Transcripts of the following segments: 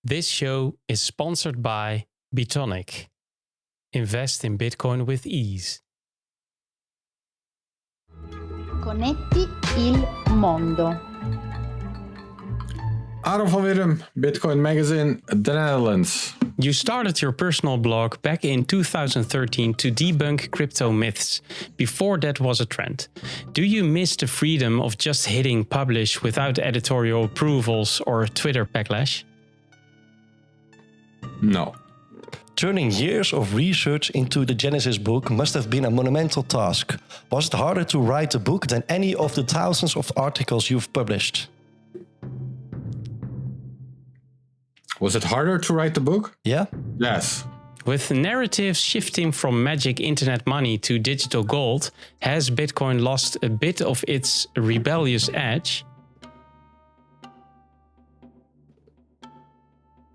This show is sponsored by Bitonic. Invest in Bitcoin with ease. Connetti il mondo. Aaron van Wirdum, Bitcoin Magazine, the Netherlands. You started your personal blog back in 2013 to debunk crypto myths. Before that was a trend. Do you miss the freedom of just hitting publish without editorial approvals or Twitter backlash? No. Turning years of research into the Genesis book must have been a monumental task. Was it harder to write a book than any of the thousands of articles you've published? Was it harder to write the book? Yeah? Yes. With narratives shifting from magic internet money to digital gold, has Bitcoin lost a bit of its rebellious edge?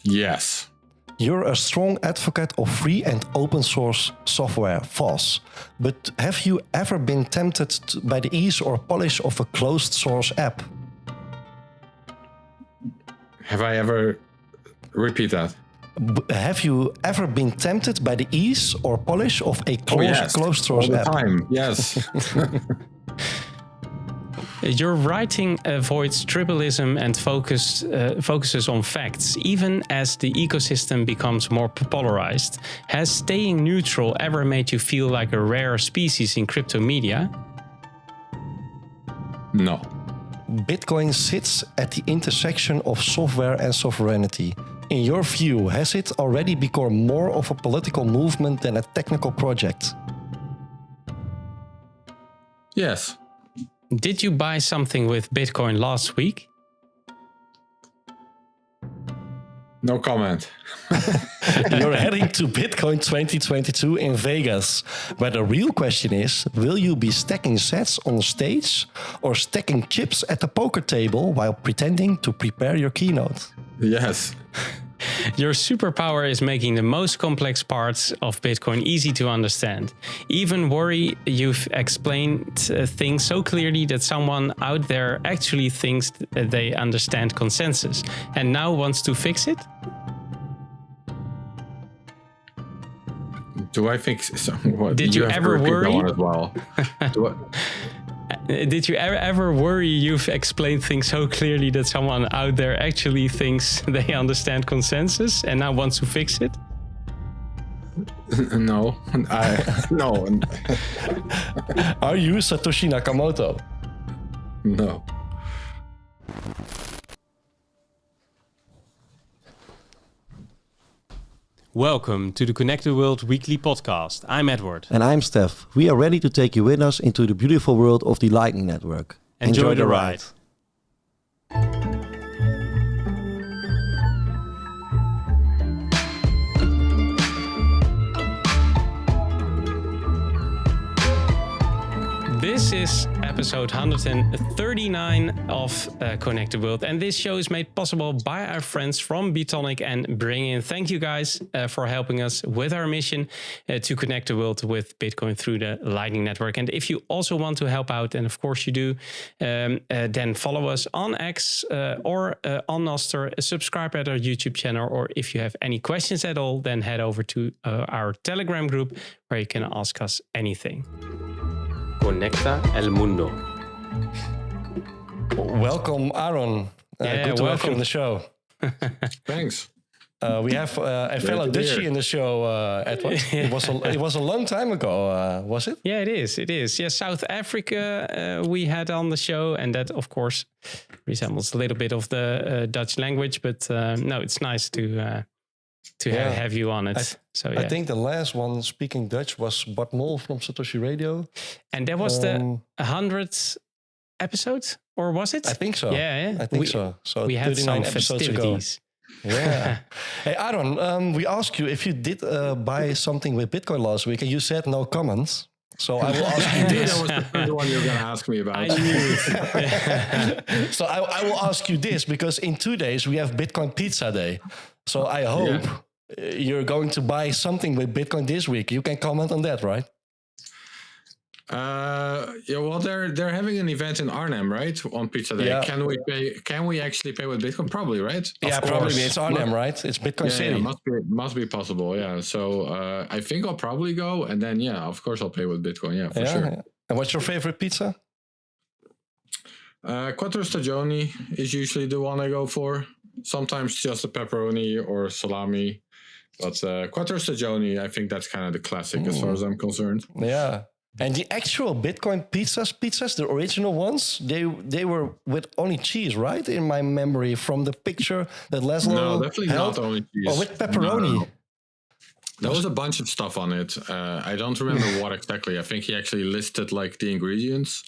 Yes. You're a strong advocate of free and open source software, FOSS. But have you ever been tempted by the ease or polish of a closed source app? Have I ever... Repeat that. Have you ever been tempted by the ease or polish of a closed source all the app? time. Yes. Your writing avoids tribalism and focuses on facts, even as the ecosystem becomes more polarized. Has staying neutral ever made you feel like a rare species in crypto media? No. Bitcoin sits at the intersection of software and sovereignty. In your view, has it already become more of a political movement than a technical project? Yes. Did you buy something with Bitcoin last week? No comment. You're heading to Bitcoin 2022 in Vegas, where the real question is, will you be stacking sats on stage or stacking chips at the poker table while pretending to prepare your keynote? Yes. Your superpower is making the most complex parts of Bitcoin easy to understand. Even worry you've explained things so clearly that someone out there actually thinks that they understand consensus and now wants to fix it? Do I think so? What? Did you ever worry? As well. Did you ever worry you've explained things so clearly that someone out there actually thinks they understand consensus and now wants to fix it? No. No. Are you Satoshi Nakamoto? No. Welcome to the Connect the World Weekly Podcast. I'm Edward. And I'm Steph. We are ready to take you with us into the beautiful world of the Lightning Network. Enjoy the ride. This is episode 139 of Connect the World, and this show is made possible by our friends from Bitonic and BRINGIN. Thank you guys for helping us with our mission to connect the world with Bitcoin through the Lightning Network. And if you also want to help out, and of course you do, then follow us on X or on Nostrdam, subscribe at our YouTube channel, or if you have any questions at all, then head over to our Telegram group where you can ask us anything. Conecta el mundo. Welcome, Aaron. Good to have you on the show. Thanks. We have a fellow Dutchie in the show, Edward. It was a long time ago, was it? Yeah, it is. It is. Yeah, South Africa we had on the show, and that, of course, resembles a little bit of the Dutch language. But no, it's nice to have you on it. I think the last one speaking Dutch was Bart Mol from Satoshi Radio. And that was the 100th episode, or was it? I think so. Yeah. I think so. So we had some festivities. Yeah. Hey, Aaron, we asked you if you did buy something with Bitcoin last week, and you said no comments. So I will ask you this. That was the first one you were going to ask me about. I knew it. So I will ask you this, because in 2 days we have Bitcoin Pizza Day. So I hope you're going to buy something with Bitcoin this week. You can comment on that, right? Yeah, well, they're having an event in Arnhem, right? On Pizza Day. Yeah. Can we actually pay with Bitcoin? Probably, right? Yeah, probably it's Arnhem, right? It's Bitcoin City. Must be possible. Yeah. So I think I'll probably go, and then of course I'll pay with Bitcoin. Yeah, for sure. Yeah. And what's your favorite pizza? Quattro Stagioni is usually the one I go for. Sometimes just a pepperoni or salami. But Quattro Stagioni, I think that's kind of the classic as far as I'm concerned. Yeah. And the actual Bitcoin pizzas, the original ones, they were with only cheese, right? In my memory from the picture that Laszlo No, definitely held. not only cheese. Oh, with pepperoni. No. There was a bunch of stuff on it. I don't remember what exactly. I think he actually listed like the ingredients.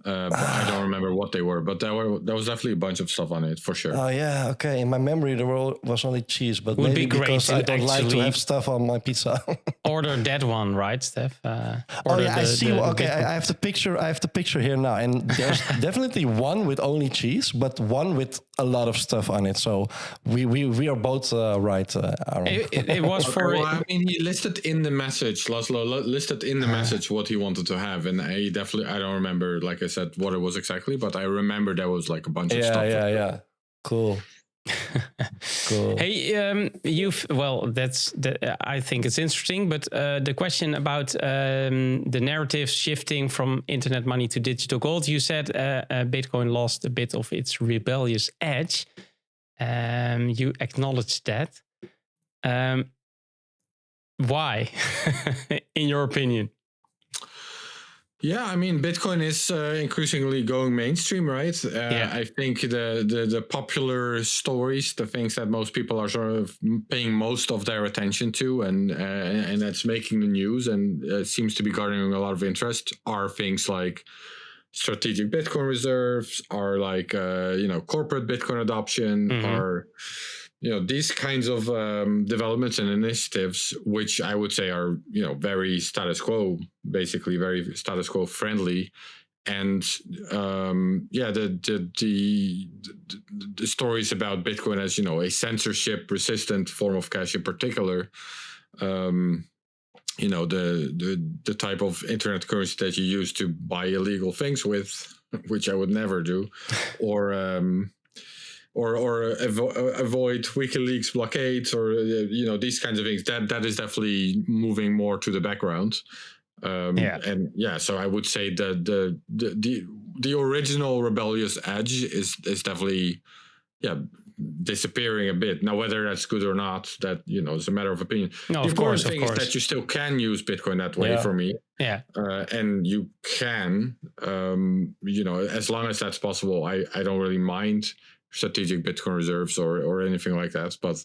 But I don't remember what they were, but there was definitely a bunch of stuff on it for sure. Oh yeah, okay. In my memory, there was only cheese, but Would maybe be great because I don't like to actually have stuff on my pizza. Order that one, right, Steph? I see. I have the picture. I have the picture here now, and there's definitely one with only cheese, but one with a lot of stuff on it. So we are both right. Aaron. It was for. Well, I mean, he listed in the message. Laszlo listed in the message what he wanted to have, and I don't remember, like I said, what it was exactly, but I remember there was like a bunch of stuff. Yeah. Cool. Cool. Hey, I think it's interesting, but the question about the narrative shifting from internet money to digital gold, you said Bitcoin lost a bit of its rebellious edge. You acknowledged that. Why, in your opinion? Yeah, I mean, Bitcoin is increasingly going mainstream, right? I think the popular stories, the things that most people are sort of paying most of their attention to, and that's making the news and seems to be garnering a lot of interest, are things like strategic Bitcoin reserves, are like corporate Bitcoin adoption, are these kinds of developments and initiatives, which I would say are, very status quo, basically very status quo friendly. And the stories about Bitcoin as, a censorship resistant form of cash in particular, the type of internet currency that you use to buy illegal things with, which I would never do, or avoid WikiLeaks blockades, or these kinds of things. That is definitely moving more to the background. So I would say that the original rebellious edge is definitely disappearing a bit. Now, whether that's good or not, that is a matter of opinion. No, the of course, thing is that you still can use Bitcoin that way for me. Yeah. And you can, as long as that's possible, I don't really mind strategic Bitcoin reserves or anything like that. But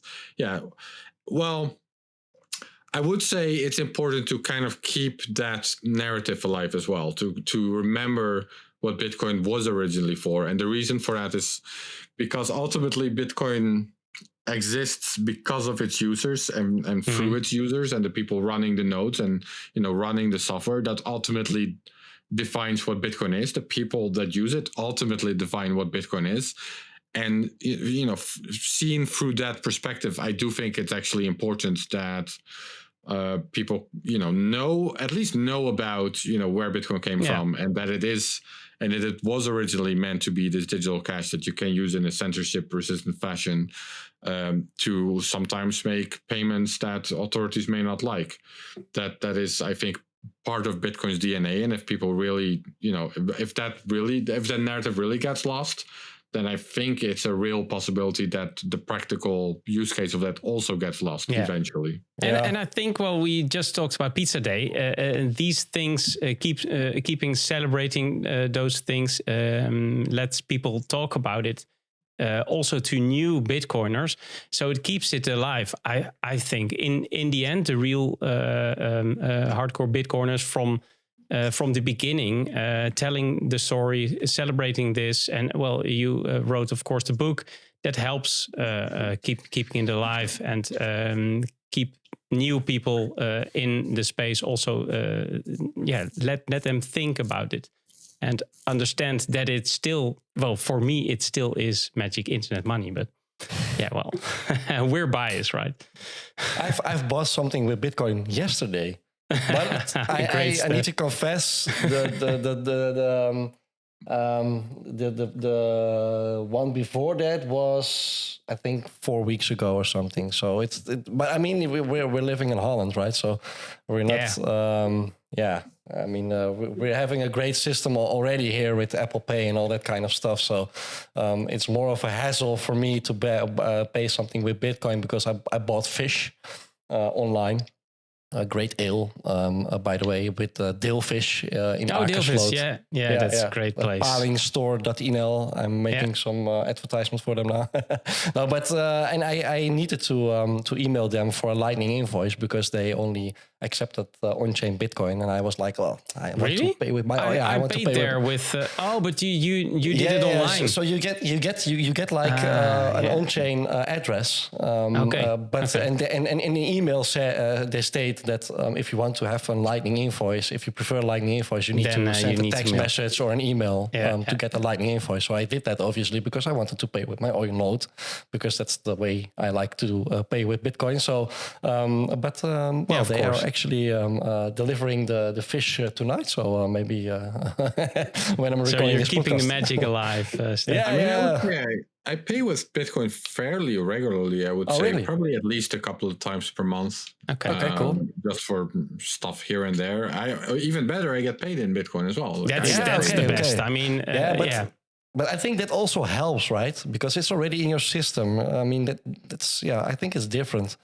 I would say it's important to kind of keep that narrative alive as well, to remember what Bitcoin was originally for. And the reason for that is because ultimately Bitcoin exists because of its users and through its users and the people running the nodes and running the software that ultimately defines what Bitcoin is. The people that use it ultimately define what Bitcoin is. And, seen through that perspective, I do think it's actually important that people, at least know about, where Bitcoin came from, and that it is, and that it was originally meant to be this digital cash that you can use in a censorship-resistant fashion to sometimes make payments that authorities may not like. That is, I think, part of Bitcoin's DNA. And if people really, if that narrative really gets lost, then I think it's a real possibility that the practical use case of that also gets lost eventually. And I think, we just talked about Pizza Day. These things keeping celebrating those things lets people talk about it also to new Bitcoiners. So it keeps it alive. I think in the end, the real hardcore Bitcoiners from the beginning, telling the story, celebrating this. And you wrote, of course, the book that helps keeping it alive and keep new people in the space also, let them think about it and understand that it's still, for me, it still is magic internet money. But we're biased, right? I've bought something with Bitcoin yesterday. But I need to confess the one before that was, I think, 4 weeks ago or something. So but I mean, we're living in Holland, right? So we're not, I mean, we're having a great system already here with Apple Pay and all that kind of stuff. So it's more of a hassle for me to pay something with Bitcoin because I bought fish online. A great ale, by the way, with Deelfish in Deelfish, Akersloot. that's a great place. Palingstore.nl. I'm making some advertisement for them now. No, but and I needed to email them for a Lightning invoice because they only accepted on-chain Bitcoin, and I was like, well, I want to pay with my. I want to pay there with. But you did it online. So you get like an on-chain address. But and in the email they state that if you want to have a Lightning invoice, if you prefer Lightning invoice, you need to send a text message or an email to get a Lightning invoice. So I did that obviously because I wanted to pay with my own node because that's the way I like to pay with Bitcoin. So, they are actually delivering the fish tonight. So maybe when I'm recording, so you're this keeping podcast. the magic alive. I pay with Bitcoin fairly regularly. I would say really? Probably at least a couple of times per month. Okay, cool. Just for stuff here and there. Even better, I get paid in Bitcoin as well. That's the best. I mean, But I think that also helps, right? Because it's already in your system. I mean, that's I think it's different.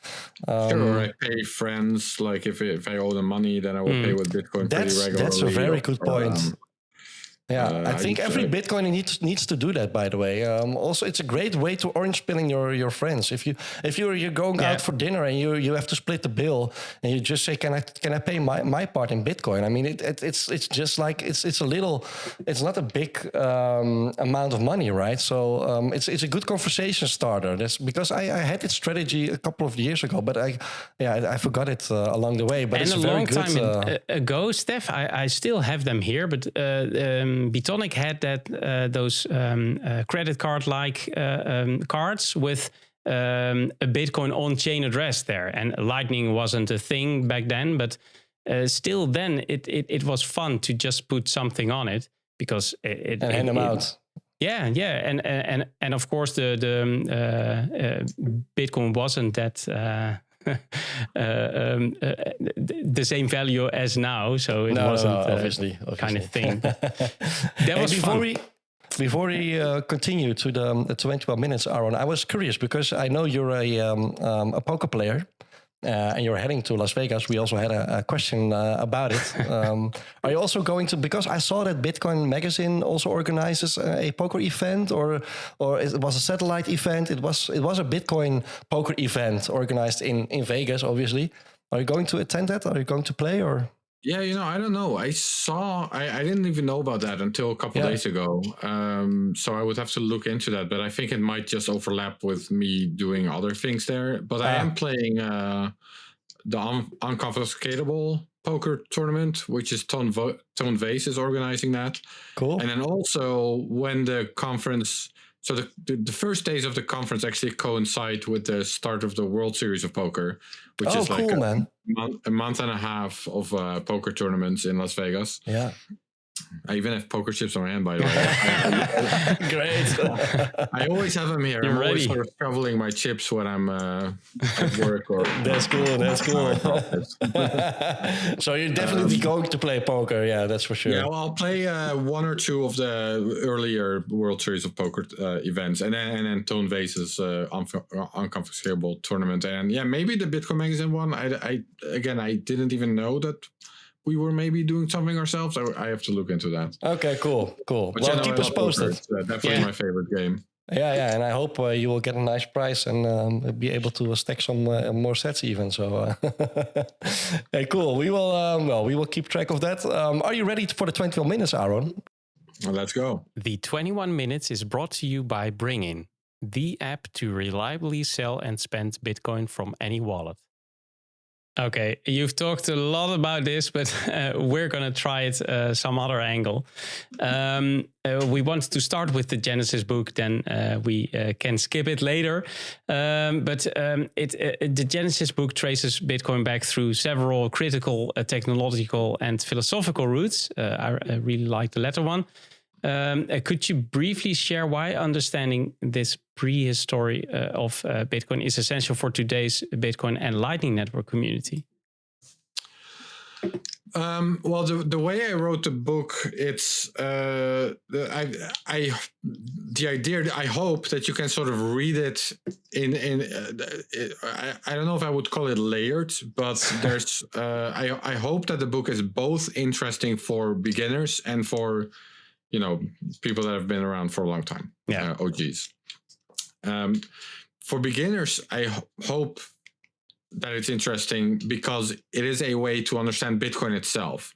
Sure, I pay friends. Like if I owe them money, then I will pay with Bitcoin pretty regularly. That's a very good point. I think every Bitcoin needs to do that. By the way, also it's a great way to orange pilling your friends. If you're going out for dinner and you have to split the bill and you just say, can I pay my part in Bitcoin? I mean, it's just like it's a little, it's not a big amount of money, right? So it's a good conversation starter. That's because I had this strategy a couple of years ago, but I forgot it along the way. But and it's a very long good. time ago, Steph, I still have them here, but. Bitonic had those credit card like cards with a Bitcoin on-chain address there, and Lightning wasn't a thing back then, but still then it was fun to just put something on it because it hand them out. Yeah, and of course the Bitcoin wasn't that. The same value as now, so it wasn't obviously kind of thing. That was fun. Before we continue to the 21 minutes, Aaron, I was curious because I know you're a poker player. And you're heading to Las Vegas. We also had a question about it. Are you also going to? Because I saw that Bitcoin Magazine also organizes a poker event, or it was a satellite event. It was a Bitcoin poker event organized in Vegas. Obviously, are you going to attend that? Are you going to play or? Yeah, I don't know. I didn't even know about that until a couple days ago. So I would have to look into that. But I think it might just overlap with me doing other things there. But I am playing the Unconfiscatable poker tournament, which is Tone Vase is organizing that. Cool. And then also when the conference... So the first days of the conference actually coincide with the start of the World Series of Poker, which is like cool, a month and a half of poker tournaments in Las Vegas. Yeah. I even have poker chips on my hand, by the way. Great. I always have them here. I'm always sort of shoveling my chips when I'm at work. Or That's cool. So you're definitely going to play poker. Yeah, that's for sure. Yeah, well, I'll play one or two of the earlier World Series of Poker events, and then Tone Vase's Unconfiscatable tournament, and maybe the Bitcoin Magazine one. I didn't even know that we were maybe doing something ourselves. I have to look into that. Okay, cool. But well, keep us posted. It's definitely my favorite game. Yeah, and I hope you will get a nice prize and be able to stack some more sets even. So, hey, cool. We will keep track of that. Are you ready for the 21 minutes, Aaron? Well, let's go. The 21 minutes is brought to you by BRINGIN, the app to reliably sell and spend Bitcoin from any wallet. Okay, you've talked a lot about this, but we're going to try it some other angle. We want to start with the Genesis book, then we can skip it later. The Genesis book traces Bitcoin back through several critical technological and philosophical routes. I really like the latter one. Could you briefly share why understanding this prehistory of Bitcoin is essential for today's Bitcoin and Lightning Network community? Well, the way I wrote the book, it's the idea. I hope that you can sort of read it I don't know if I would call it layered, but there's. I hope that the book is both interesting for beginners and for people that have been around for a long time. Yeah, OGs. For beginners, I hope that it's interesting because it is a way to understand Bitcoin itself,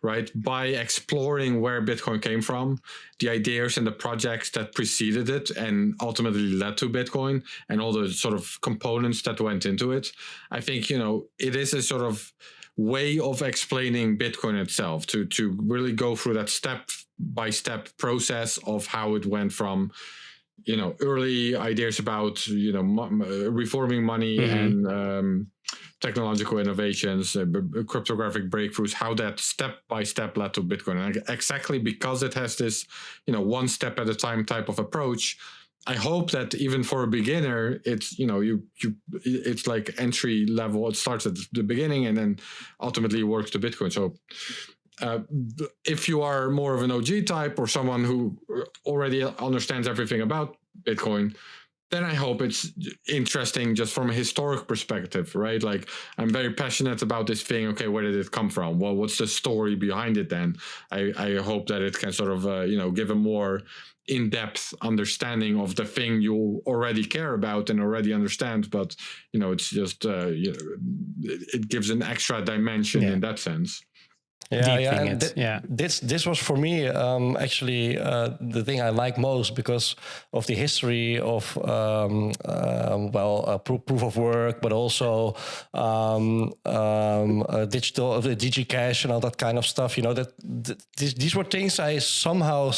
right? By exploring where Bitcoin came from, the ideas and the projects that preceded it and ultimately led to Bitcoin, and all the sort of components that went into it. I think, it is a sort of way of explaining Bitcoin itself, to really go through that step-by-step process of how it went from early ideas about reforming money and technological innovations, cryptographic breakthroughs, how that step by step led to Bitcoin. And exactly because it has this one step at a time type of approach, I hope that even for a beginner, it's it's like entry level. It starts at the beginning and then ultimately works to Bitcoin. So if you are more of an OG type or someone who already understands everything about Bitcoin, then I hope it's interesting just from a historic perspective, right? Like, I'm very passionate about this thing. Okay, where did it come from? Well, what's the story behind it then? I hope that it can sort of, give a more in-depth understanding of the thing you already care about and already understand. But, it's just, it gives an extra dimension in that sense. And this was for me actually the thing I like most because of the history of proof of work, but also digital, DigiCash and all that kind of stuff. These were things I somehow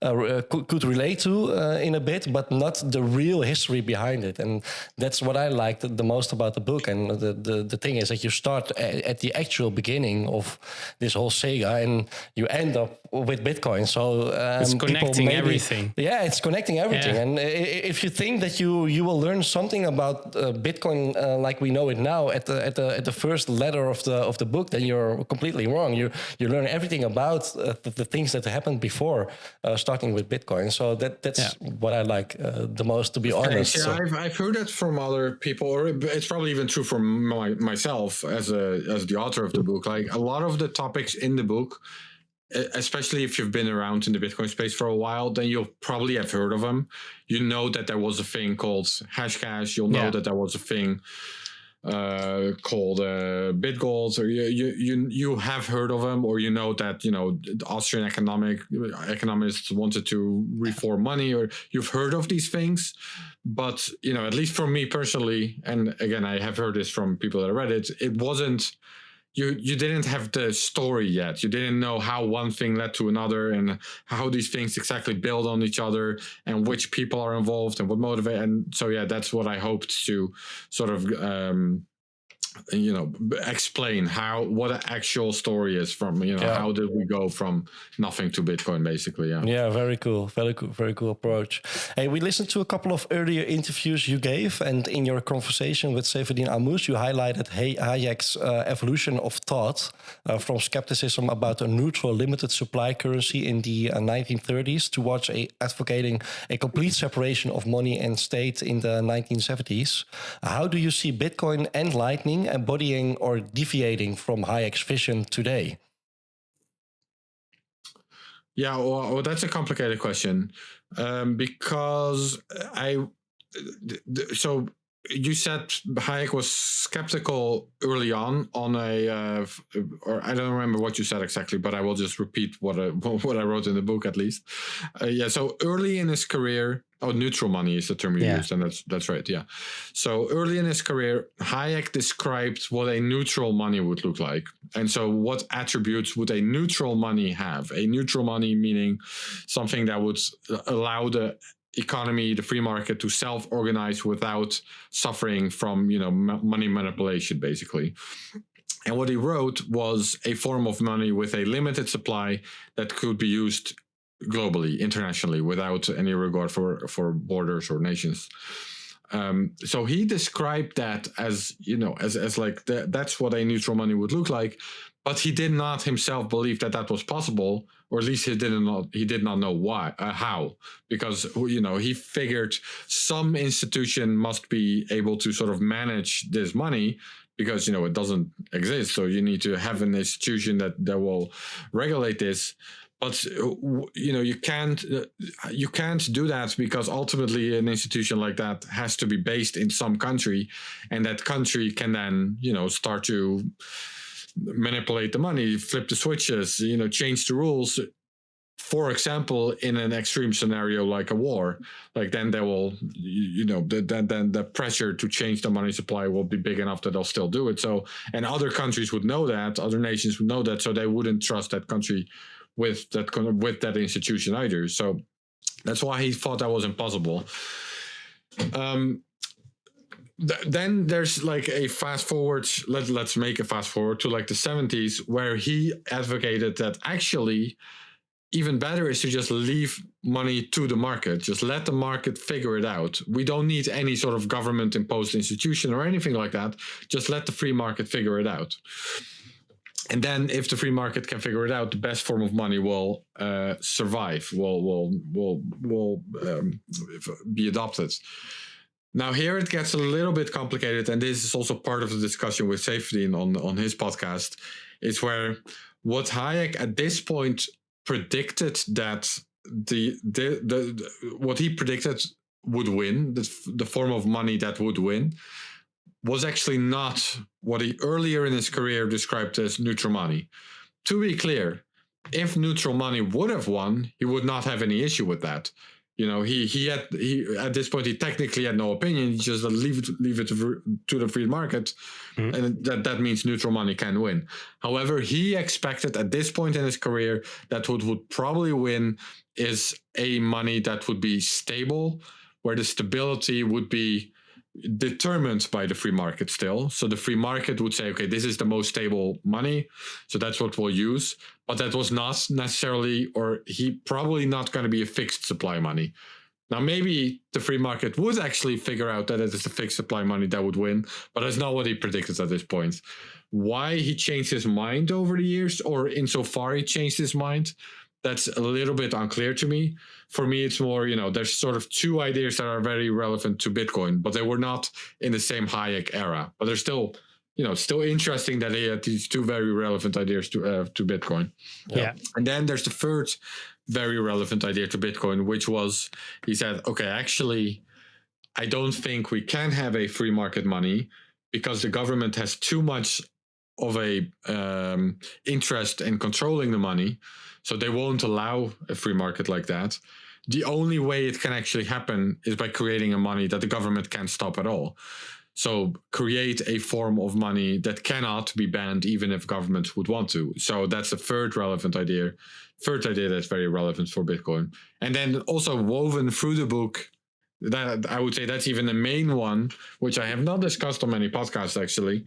could relate to in a bit, but not the real history behind it. And that's what I liked the most about the book. And the thing is that you start at the actual beginning of this whole saga and you end up with Bitcoin. So it's connecting everything. Yeah, it's connecting everything. Yeah. And if you think that you will learn something about Bitcoin like we know it now at the first letter of the book, then you're completely wrong. You learn everything about the things that happened before starting with Bitcoin. So that's what I like the most, to be honest. Yeah, so. I've heard that from other people, or it's probably even true for myself as the author of the book. Like, a lot of the topics in the book, especially if you've been around in the Bitcoin space for a while, then you'll probably have heard of them. You know that there was a thing called Hashcash. You'll know that there was a thing called BitGold, or you have heard of them, or that the Austrian economists wanted to reform money, or you've heard of these things. But at least for me personally, and again, I have heard this from people that read it, it wasn't. You didn't have the story yet. You didn't know how one thing led to another and how these things exactly build on each other and which people are involved and what motivate. And so, that's what I hoped to sort of, explain what an actual story is from, how did we go from nothing to Bitcoin, basically. Yeah, very cool. Very cool approach. Hey, we listened to a couple of earlier interviews you gave, and in your conversation with Saifedean Ammous, you highlighted Hayek's evolution of thought from skepticism about a neutral limited supply currency in the 1930s towards advocating a complete separation of money and state in the 1970s. How do you see Bitcoin and Lightning embodying or deviating from Hayek's vision today? Yeah, well, that's a complicated question because you said Hayek was skeptical early on or I don't remember what you said exactly, but I will just repeat what I wrote in the book at least. So early in his career, neutral money is the term you used, and that's right. Yeah. So early in his career, Hayek described what a neutral money would look like, and so what attributes would a neutral money have? A neutral money meaning something that would allow the economy, the free market, to self-organize without suffering from, money manipulation, basically. And what he wrote was a form of money with a limited supply that could be used globally, internationally, without any regard for borders or nations. So he described that as, as like that's what a neutral money would look like, but he did not himself believe that was possible, or at least he did not know why, how, because he figured some institution must be able to sort of manage this money, because it doesn't exist. So you need to have an institution that will regulate this. But you can't do that, because ultimately an institution like that has to be based in some country, and that country can then start to manipulate the money, flip the switches, change the rules. For example, in an extreme scenario like a war, like then they will, then the pressure to change the money supply will be big enough that they'll still do it. So, and other countries would know that, other nations would know that, so they wouldn't trust that country with that institution either. So that's why he thought that was impossible. Then there's like a fast forward. Let's make a fast forward to like the 70s, where he advocated that actually even better is to just leave money to the market. Just let the market figure it out. We don't need any sort of government imposed institution or anything like that. Just let the free market figure it out. And then if the free market can figure it out, the best form of money will survive, will be adopted. Now here it gets a little bit complicated, and this is also part of the discussion with Seyfried on his podcast, is where what Hayek at this point predicted that what he predicted would win, the form of money that would win, was actually not what he earlier in his career described as neutral money. To be clear, if neutral money would have won, he would not have any issue with that. He at this point he technically had no opinion. He just leave it to the free market, and that means neutral money can win. However, he expected at this point in his career that what would probably win is a money that would be stable, where the stability would be determined by the free market still. So the free market would say, okay, this is the most stable money, so that's what we'll use. But that was not necessarily, or he probably not going to be a fixed supply money. Now, maybe the free market would actually figure out that it is the fixed supply money that would win, but that's not what he predicted at this point. Why he changed his mind over the years, or insofar he changed his mind, that's a little bit unclear to me. For me, it's more, there's sort of two ideas that are very relevant to Bitcoin, but they were not in the same Hayek era. But they're still, still interesting that he had these two very relevant ideas to Bitcoin. Yeah. And then there's the third very relevant idea to Bitcoin, which was, he said, okay, actually, I don't think we can have a free market money because the government has too much of a interest in controlling the money. So they won't allow a free market like that. The only way it can actually happen is by creating a money that the government can't stop at all. So create a form of money that cannot be banned even if governments would want to. So that's the third relevant idea. Third idea that's very relevant for Bitcoin. And then also woven through the book, that I would say that's even the main one, which I have not discussed on many podcasts actually.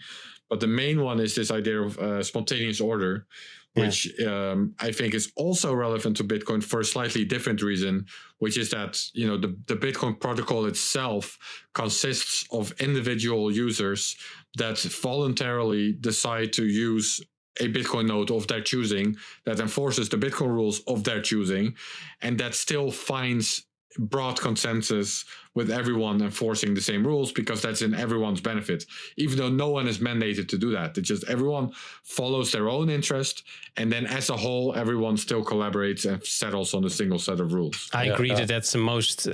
But the main one is this idea of spontaneous order, which I think is also relevant to Bitcoin for a slightly different reason, which is that, the Bitcoin protocol itself consists of individual users that voluntarily decide to use a Bitcoin node of their choosing that enforces the Bitcoin rules of their choosing, and that still finds broad consensus with everyone enforcing the same rules, because that's in everyone's benefit, even though no one is mandated to do that. It's just everyone follows their own interest, and then as a whole, everyone still collaborates and settles on a single set of rules. I agree that that's the most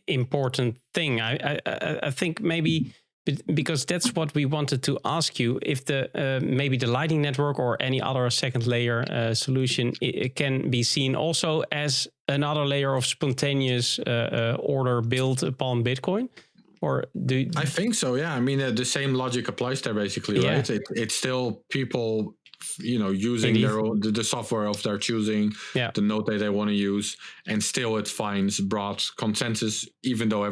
important thing. I think maybe because that's what we wanted to ask you, if the maybe the Lightning Network or any other second layer solution it can be seen also as another layer of spontaneous order built upon Bitcoin, or do I think so? Yeah, I mean the same logic applies there basically, Yeah. right? It's still people, using Indeed. their own the software of their choosing, Yeah. the node that they want to use, and still it finds broad consensus, even though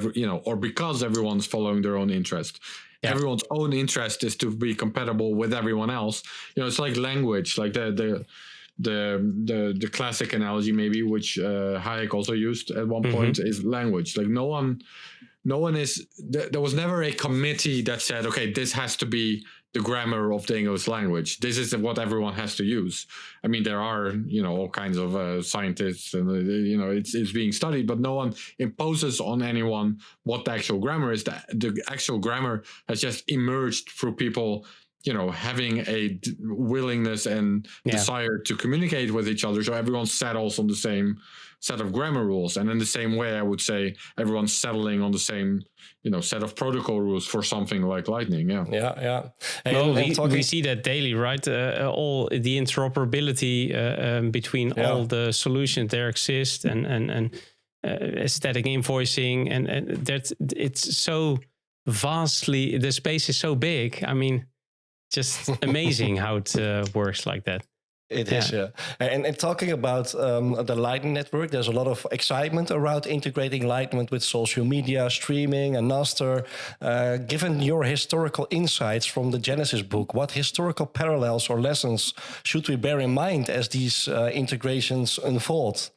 or because everyone's following their own interest. Yeah. Everyone's own interest is to be compatible with everyone else. It's like language, like the classic analogy maybe, which Hayek also used at one point, is language. Like no one is there was never a committee that said, okay, this has to be the grammar of the English language. This is what everyone has to use. I mean, there are, all kinds of scientists and, it's being studied, but no one imposes on anyone what the actual grammar is. The actual grammar has just emerged through people, having a willingness and desire to communicate with each other. So everyone settles on the same set of grammar rules. And in the same way, I would say everyone's settling on the same, set of protocol rules for something like Lightning. Yeah. Yeah. Well, we see that daily, right? All the interoperability between all the solutions there exist, and static invoicing, and that it's so vastly, the space is so big. I mean, just amazing how it works like that. It is, yeah. And talking about the Lightning Network, there's a lot of excitement around integrating Lightning with social media, streaming, and Nostr. Given your historical insights from the Genesis book, what historical parallels or lessons should we bear in mind as these integrations unfold?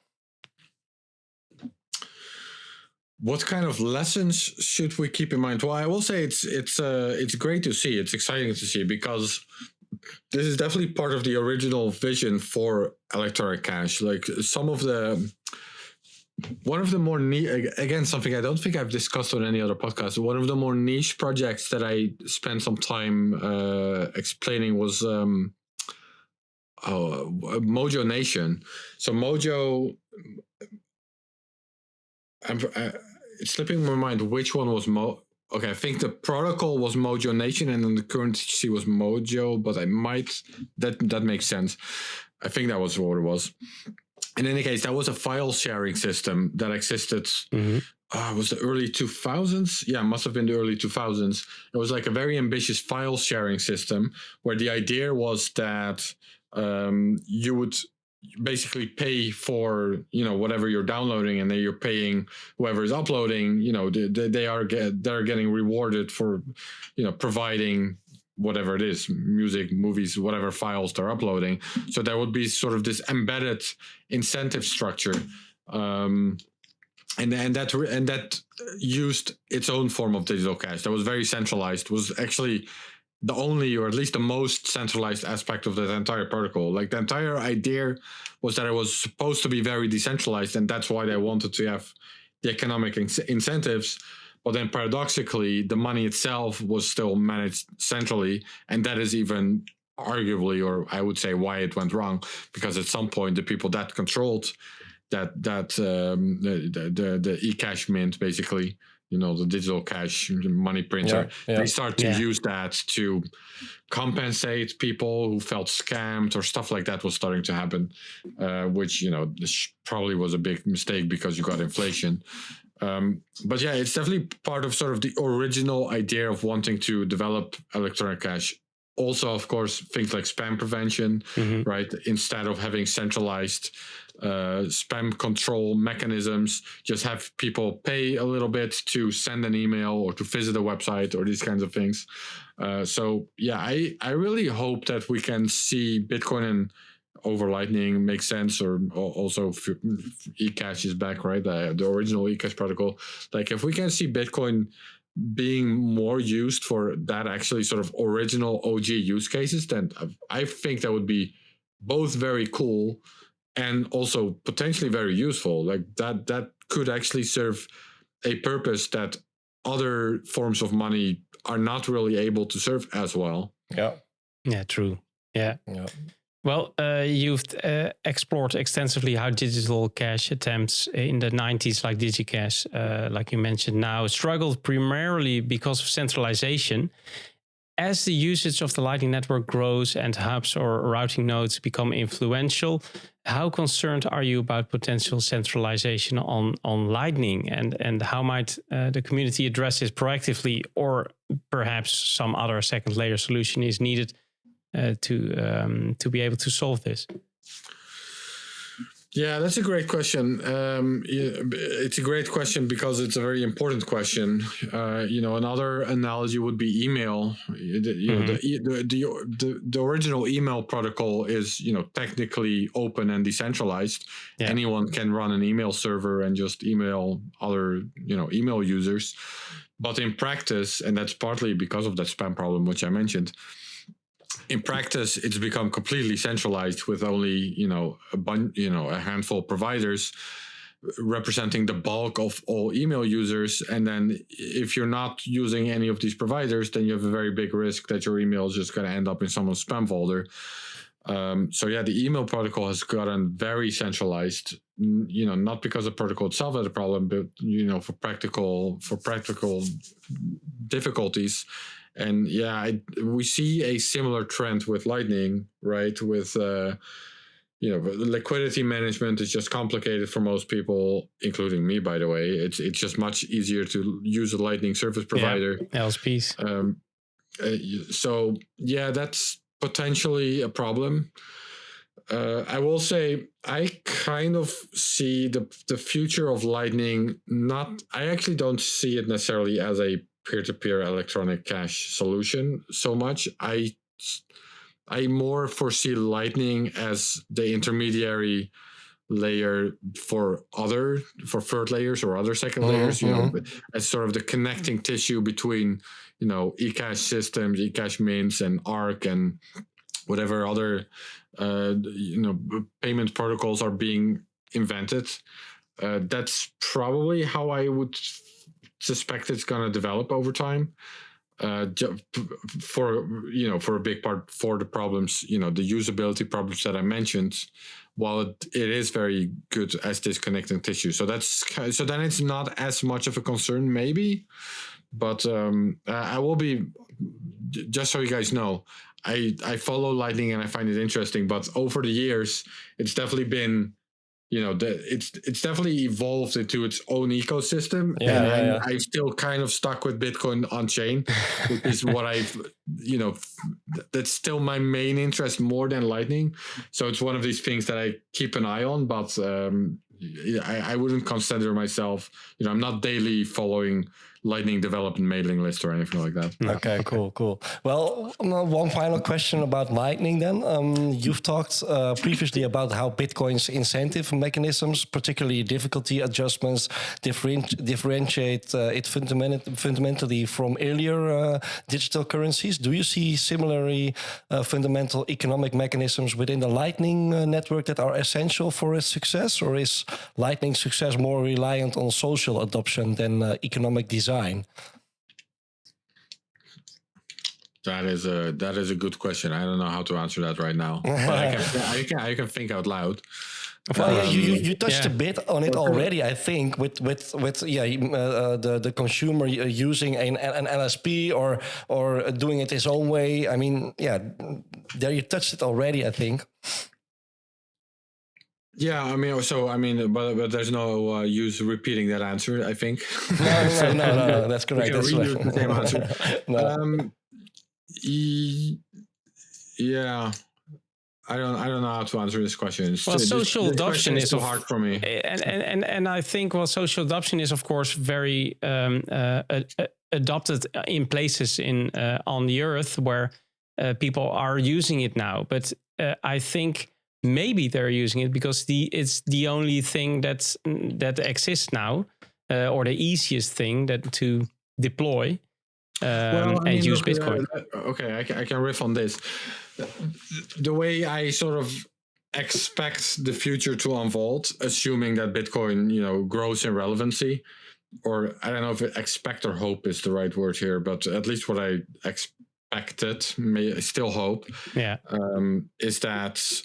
What kind of lessons should we keep in mind? Well, I will say it's great to see. It's exciting to see, because this is definitely part of the original vision for electronic cash. Like one of the more again, something I don't think I've discussed on any other podcast. One of the more niche projects that I spent some time explaining was Mojo Nation. So Mojo, it's slipping my mind which one was Okay, I think the protocol was Mojo Nation, and then the currency was Mojo, but that makes sense. I think that was what it was. In any case, that was a file sharing system that existed. Was the early 2000s? Yeah, must have been the early 2000s. It was like a very ambitious file sharing system where the idea was that you would basically pay for whatever you're downloading, and then you're paying whoever is uploading. They're getting rewarded for providing whatever it is, music, movies, whatever files they're uploading. So there would be sort of this embedded incentive structure, and that used its own form of digital cash that was very centralized. Was actually the only, or at least the most centralized aspect of that entire protocol. Like the entire idea was that it was supposed to be very decentralized, and that's why they wanted to have the economic incentives. But then paradoxically, the money itself was still managed centrally, and that is even arguably, or I would say, why it went wrong, because at some point the people that controlled the eCash mint, basically, the digital cash money printer, they start to use that to compensate people who felt scammed, or stuff like that was starting to happen, which, this probably was a big mistake because you got inflation. But yeah, it's definitely part of sort of the original idea of wanting to develop electronic cash. Also, of course, things like spam prevention, right? Instead of having centralized spam control mechanisms, just have people pay a little bit to send an email or to visit a website or these kinds of things. So yeah, I really hope that we can see Bitcoin and over Lightning make sense, or also eCash is back, right? The original eCash protocol. Like if we can see Bitcoin being more used for that actually sort of original OG use cases, then I think that would be both very cool and also potentially very useful. Like that could actually serve a purpose that other forms of money are not really able to serve as well. Yeah, true. Yeah. Well, you've explored extensively how digital cash attempts in the 90s, like DigiCash, like you mentioned now, struggled primarily because of centralization. As the usage of the Lightning Network grows and hubs or routing nodes become influential, how concerned are you about potential centralization on Lightning? And how might the community address this proactively, or perhaps some other second layer solution is needed to be able to solve this? Yeah, that's a great question. It's a great question because it's a very important question. Another analogy would be email. The original email protocol is, technically open and decentralized. Yeah. Anyone can run an email server and just email other, email users. But in practice, and that's partly because of that spam problem, which I mentioned, in practice, it's become completely centralized with only, a handful of providers representing the bulk of all email users. And then if you're not using any of these providers, then you have a very big risk that your email is just going to end up in someone's spam folder. The email protocol has gotten very centralized, not because the protocol itself had a problem, but, for practical difficulties. And we see a similar trend with Lightning, right? With, liquidity management is just complicated for most people, including me, by the way. It's just much easier to use a Lightning service provider. LSPs. That's potentially a problem. I will say I kind of see the future of Lightning I actually don't see it necessarily as a peer-to-peer electronic cash solution so much. I more foresee Lightning as the intermediary layer for third layers or other second layers, as sort of the connecting tissue between, eCash systems, eCash mints, and Arc, and whatever other, payment protocols are being invented. That's probably how I would suspect it's going to develop over time. For a big part, for the problems, the usability problems that I mentioned, while it is very good as this connecting tissue. So then it's not as much of a concern, maybe. But I will be, just so you guys know, I follow Lightning and I find it interesting. But over the years, it's definitely been, it's definitely evolved into its own ecosystem. I'm still kind of stuck with Bitcoin on chain, which is what that's still my main interest more than Lightning. So it's one of these things that I keep an eye on, but I wouldn't consider myself, I'm not daily following Lightning development mailing list or anything like that. Okay, cool. Well, one final question about Lightning then. You've talked previously about how Bitcoin's incentive mechanisms, particularly difficulty adjustments, differentiate it fundamentally from earlier digital currencies. Do you see similarly fundamental economic mechanisms within the Lightning network that are essential for its success? Or is Lightning's success more reliant on social adoption than economic design? That is a good question. I don't know how to answer that right now, but I can think out loud. Well, you touched a bit on it already, I think, with the consumer using an LSP or doing it his own way. I mean, there you touched it already, I think. Yeah, but there's no use repeating that answer, I think. No, that's correct. That's reuse the same answer. I don't know how to answer this question. Social adoption is so hard for me, and I think social adoption is of course very adopted in places on the earth where people are using it now. But I think maybe they're using it because it's the only thing that exists now, or the easiest thing to deploy and use Bitcoin. I can riff on this. The way I sort of expect the future to unfold, assuming that Bitcoin, grows in relevancy. Or I don't know if expect or hope is the right word here, but at least what I expected, I still hope, is that,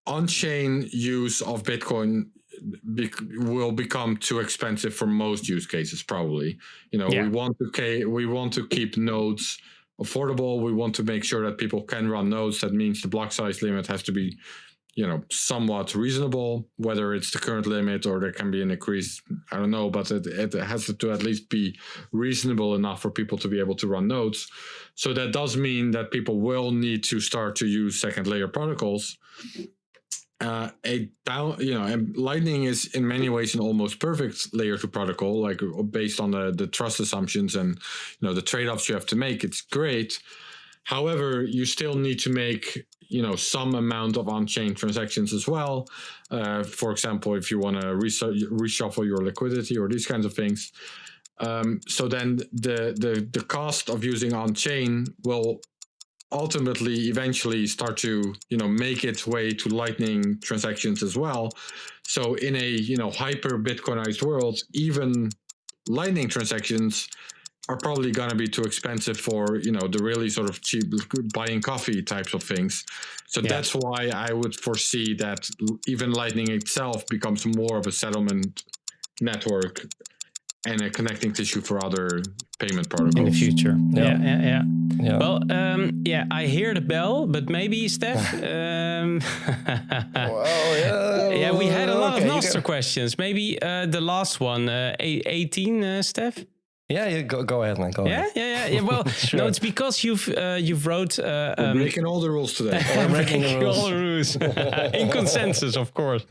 on-chain use of Bitcoin will become too expensive for most use cases. Probably, we want to keep nodes affordable. We want to make sure that people can run nodes. That means the block size limit has to be, somewhat reasonable. Whether it's the current limit or there can be an increase, I don't know, but it has to at least be reasonable enough for people to be able to run nodes. So that does mean that people will need to start to use second layer protocols. And Lightning is in many ways an almost perfect layer 2 protocol, like based on the trust assumptions and the trade-offs you have to make. It's great. However, you still need to make some amount of on-chain transactions as well. For example, if you want to reshuffle your liquidity or these kinds of things. So then the cost of using on-chain will ultimately eventually start to make its way to Lightning transactions as well. So in a hyper Bitcoinized world, even Lightning transactions are probably going to be too expensive for the really sort of cheap buying coffee types of things. So that's why I would foresee that even Lightning itself becomes more of a settlement network and a connecting tissue for other payment protocols in the future. Yeah. Well, I hear the bell, but maybe Steph. We had a lot of Nostr questions. Maybe the last one, 18, Steph. Yeah, go ahead, man. Go ahead. Yeah. Well, sure. No, it's because you've wrote. We're breaking all the rules today. We're breaking all the rules in consensus, of course.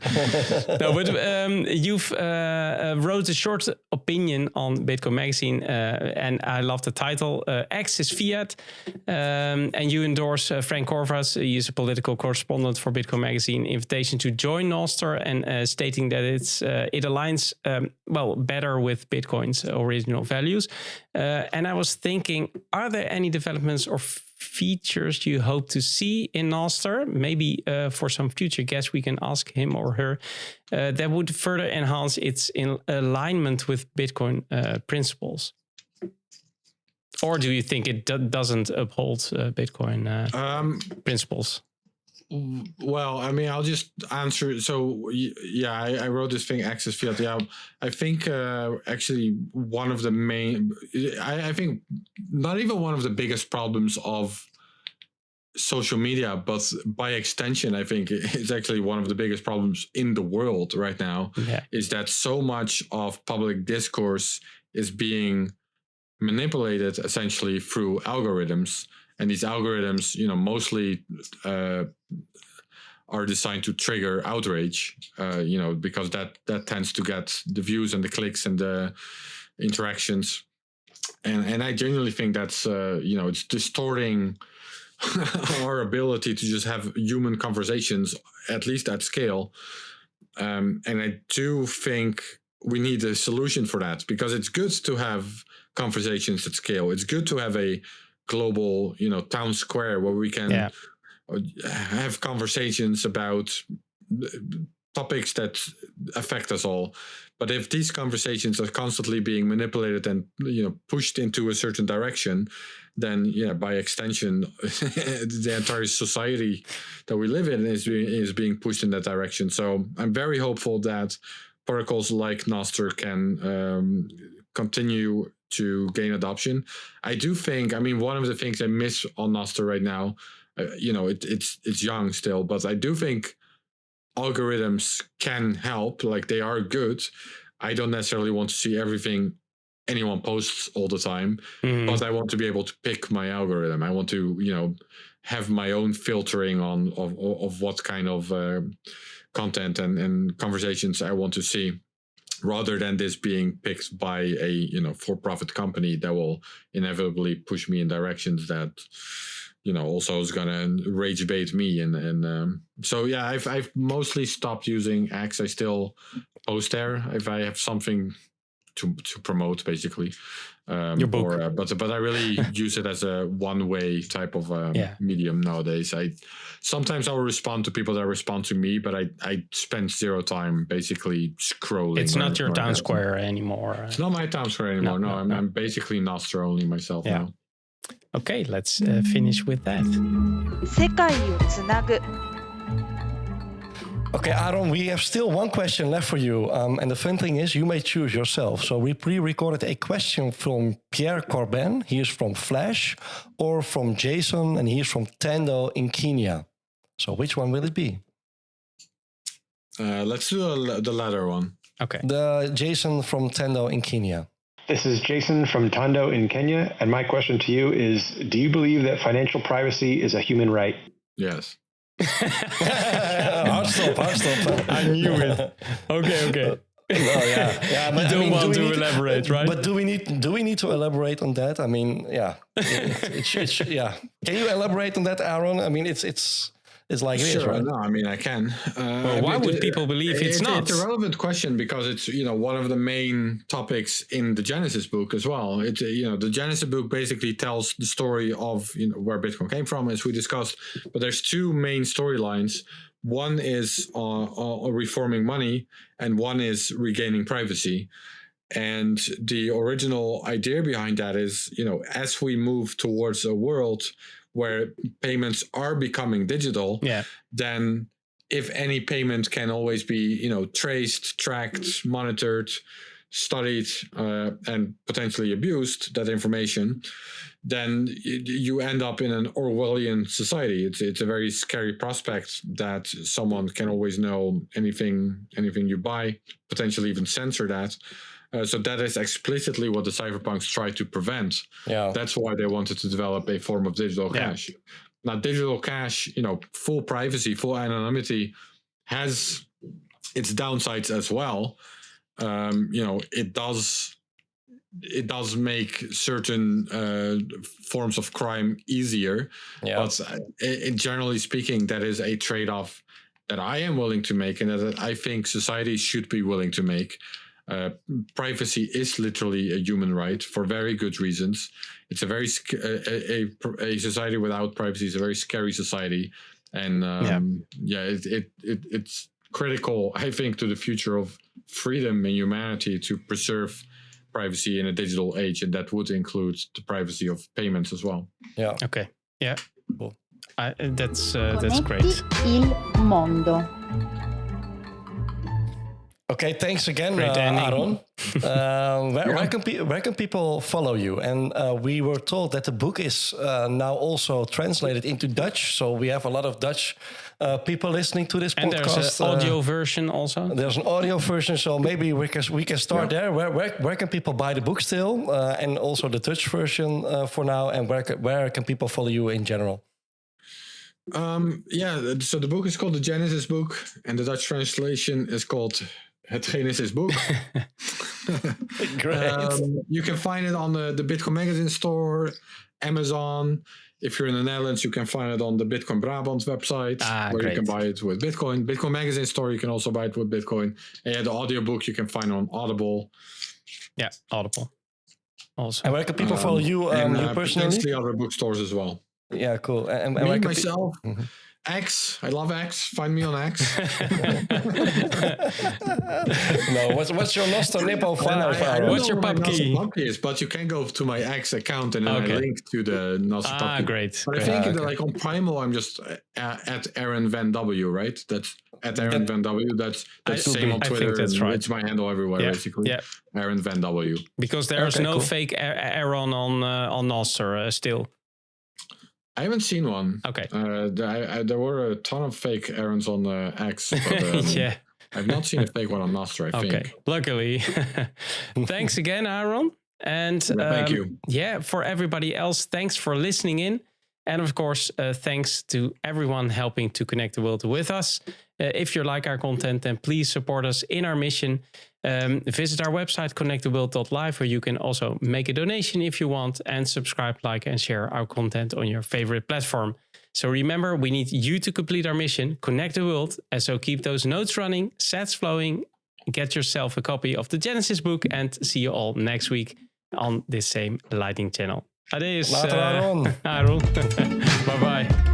No, but you've wrote a short opinion on Bitcoin Magazine, and I love the title. X is fiat, and you endorse Frank Corvas. He's a political correspondent for Bitcoin Magazine. Invitation to join Nostr, and stating that it aligns better with Bitcoin's original values. And I was thinking, are there any developments or features you hope to see in Nostr? Maybe for some future guests, we can ask him or her that would further enhance its alignment with Bitcoin principles. Or do you think it doesn't uphold Bitcoin principles? Well, I mean, I'll just answer. So, I wrote this thing, Access Fiat. Yeah, I think actually one of the main, I think not even one of the biggest problems of social media, but by extension, I think it's actually one of the biggest problems in the world right now, is that so much of public discourse is being manipulated essentially through algorithms. And these algorithms, mostly are designed to trigger outrage, because that tends to get the views and the clicks and the interactions. And I genuinely think that's, it's distorting our ability to just have human conversations, at least at scale. And I do think we need a solution for that, because it's good to have conversations at scale. It's good to have a global, town square where we can have conversations about topics that affect us all. But if these conversations are constantly being manipulated and pushed into a certain direction, then by extension, the entire society that we live in is being pushed in that direction. So I'm very hopeful that protocols like Nostr can continue to gain adoption. I do think, one of the things I miss on Nostr right now, it's young still, but I do think algorithms can help. Like, they are good. I don't necessarily want to see everything anyone posts all the time, but I want to be able to pick my algorithm. I want to, have my own filtering of what kind of content and conversations I want to see, rather than this being picked by a for-profit company that will inevitably push me in directions that also is gonna rage bait me. And so I've mostly stopped using X. I still post there if I have something promote basically. Your book. But I really use it as a one-way type of medium nowadays. Sometimes I'll respond to people that respond to me, but I spend zero time basically scrolling. It's not your town square anymore. It's not my town square anymore. No, I'm basically Nostra only myself now. Okay, let's finish with that. 世界をつなぐ Okay, Aaron, we have still one question left for you. And the fun thing is, you may choose yourself. So we pre-recorded a question from Pierre Corbin. He is from Flash, or from Jason, and he is from Tando in Kenya. So which one will it be? Let's do the latter one. Okay. The Jason from Tando in Kenya. This is Jason from Tondo in Kenya, and my question to you is, do you believe that financial privacy is a human right? Yes. Hard stop. I knew it. Okay. But you don't want to elaborate, right? But do we need to elaborate on that? I mean, yeah. Can you elaborate on that, Aaron? I mean, it's like it is, right? No, I mean I can. Why would people believe it's not? It's a relevant question because it's one of the main topics in the Genesis book as well. It's the Genesis book basically tells the story of where Bitcoin came from, as we discussed. But there's two main storylines. One is reforming money, and one is regaining privacy. And the original idea behind that is, as we move towards a world where payments are becoming digital, then if any payment can always be, traced, tracked, monitored, studied, and potentially abused, that information, then you end up in an Orwellian society. It's a very scary prospect that someone can always know anything you buy, potentially even censor that. So that is explicitly what the cypherpunks try to prevent. Yeah, that's why they wanted to develop a form of digital cash. Now, digital cash, full privacy, full anonymity, has its downsides as well. It does make certain forms of crime easier. But generally speaking, that is a trade-off that I am willing to make, and that I think society should be willing to make. Privacy is literally a human right for very good reasons. It's a very a society without privacy is a very scary society, and it's critical, I think, to the future of freedom and humanity to preserve privacy in a digital age, and that would include the privacy of payments as well. Yeah. Okay. Yeah. Cool. That's great. Il mondo. Okay, thanks again, Aaron. Where can people follow you? And we were told that the book is now also translated into Dutch, so we have a lot of Dutch people listening to this podcast. And there's an audio version also. There's an audio version, so maybe we can start there. Where can people buy the book still, and also the Dutch version for now? And where can people follow you in general? So the book is called the Genesis book, and the Dutch translation is called Het Genesis book. Great. You can find it on the Bitcoin Magazine store, Amazon. If you're in the Netherlands, you can find it on the Bitcoin Brabant website, where you can buy it with Bitcoin. Bitcoin Magazine store, you can also buy it with Bitcoin. And the audiobook you can find on Audible. Yeah, Audible. Also. And where can people follow you, you personally? Potentially other bookstores as well. Yeah, cool. And me, myself, X. I love X. Find me on X. No, what's your Nostrdam file? What's your pub key? Is, but you can go to my X account and then I link to the Nostrdam. Great. But I think like on Primal, I'm just at Aaron Van W, right? That's at Aaron Van W. That's the same on Twitter. I think that's right. It's my handle everywhere, basically. Yeah. Aaron Van W. Because there's no fake Aaron on Nostr still. I haven't seen one. Okay. There were a ton of fake Aarons on X. But, yeah. I've not seen a fake one on Nostr, I think. Okay. Luckily. Thanks again, Aaron. And thank you. Yeah, for everybody else, thanks for listening in. And of course, thanks to everyone helping to connect the world with us. If you like our content, then please support us in our mission. Visit our website, connecttheworld.live, where you can also make a donation if you want, and subscribe, like, and share our content on your favorite platform. So remember, we need you to complete our mission, connect the world. And so keep those nodes running, sats flowing, get yourself a copy of the Genesis book, and see you all next week on this same Lightning channel. Adeus, Later, Aaron. Aaron. Bye-bye.